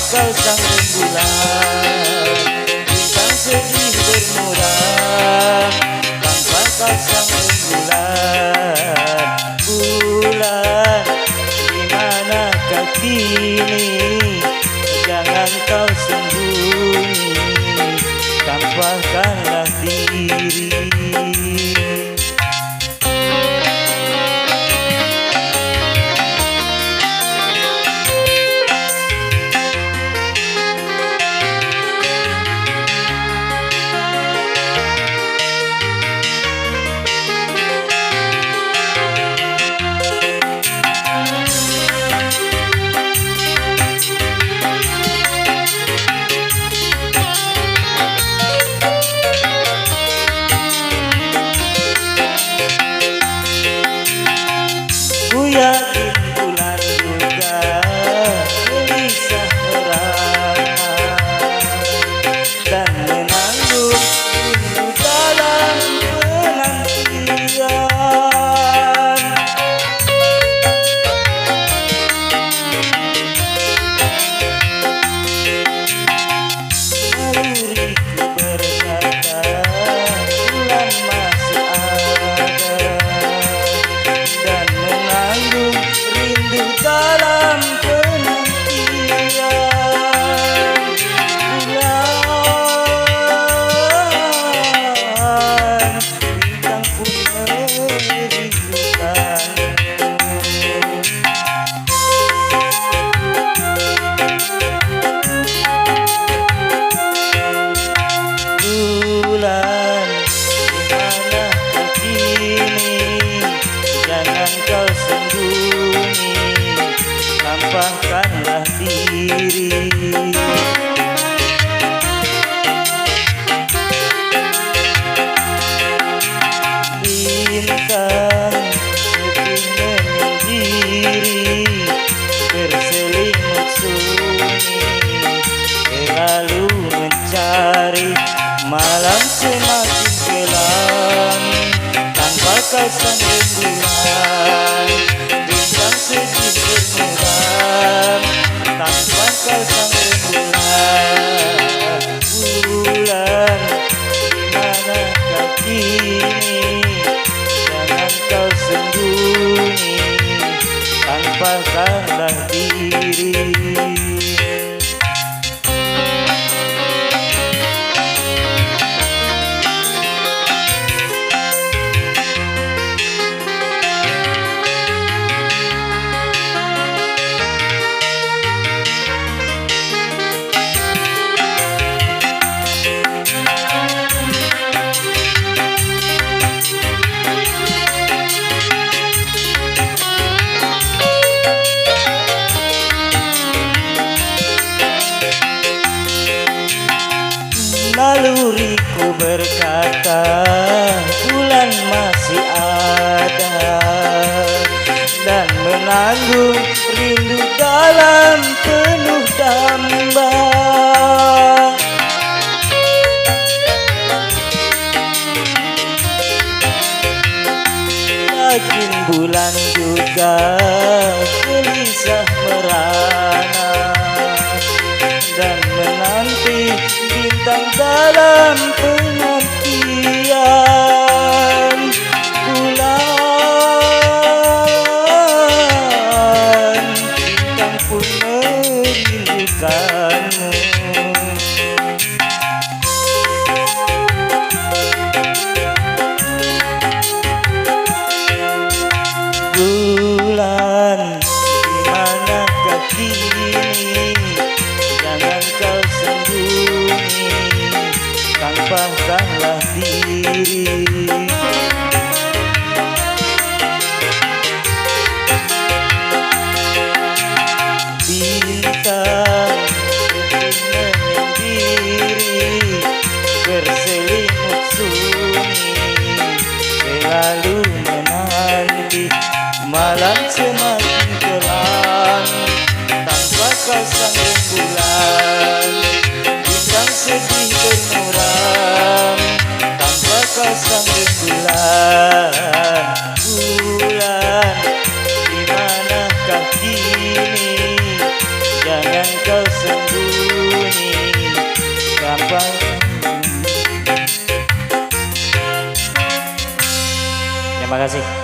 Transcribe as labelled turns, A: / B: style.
A: kau sang rembulan, bintang sedih bermuram tanpa kau sang rembulan. Bulan dimanakah kini, jangan kau sembunyi, tampakkanlah diri. Yakin bulan juga gelisah merana dan menanggung rindu dalam penantian. Naluriku berkata bulan masih ada dan menanggung rindu dalam penantian. Bulan bintang pun merindukanmu. Bulan dimanakah kini, jangan kau sembunyi, tampakkanlah diri. Bintang sepi menyendiri, berselimut sunyi, selalu mencari. Malam semakin kelam tanpa kau sang rembulan, bintang sedih bermuram tanpa kau sang rembulan. Bulan dimanakah kini, jangan kau sembunyi, tampakkanlah diri. Naluriku berkata bulan masih ada dan menanggung rindu dalam penuh damba. Yakin bulan juga gelisah merana dan menanti bintang dalam penantian. Bulan bintang pun merindukanmu. Bulan dimanakah kini, jangan kau sembunyi, tampakkanlah diri. Bintang sepi menyendiri, berselimut sunyi, selalu menanti. Malam semakin kelam tanpa kau sang rembulan, bintang sedih bermuram tanpa kau sang rembulan. Bulan dimanakah kini, jangan kau sembunyi, kasih.